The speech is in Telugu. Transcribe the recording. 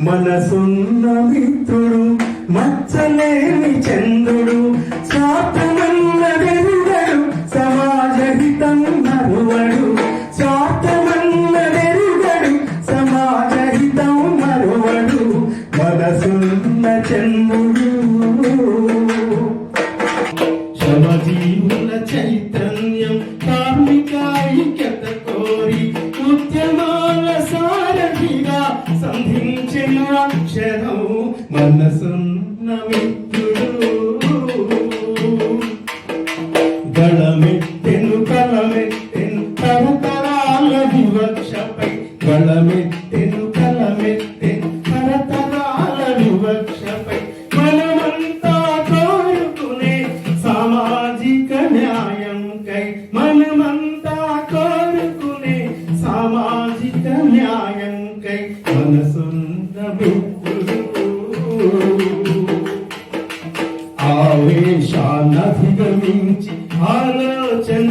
మనసున్న మిత్రుడు మచ్చలేని చంద్రుడు స్వార్థమన్నదెరుగడు సమాజహితం మరువడు స్వార్థమన్నదెరుగడు సమాజహితం మరువడు మనసున్న చంద్రుడు శ్రమజీవుల చైతన్యం కార్మిక ఐక్యత కోరి ఉద్యమాల సారథిగా సంధించిన అక్షరం మనసున్న మిత్రుడు గళమెత్తెను కలమెత్తెను తరతరాల వివక్షపై గళమెత్తెను కలమెత్తెను తరతరాల వివక్షపై మనమంతా కోరుకునే సామాజిక న్యాయంకై మనమంతా కోరుకునే సామాజిక న్యాయంకై మనసున్న మిత్రుడు ఆవేశాన్నధిగమించి ఆలోచన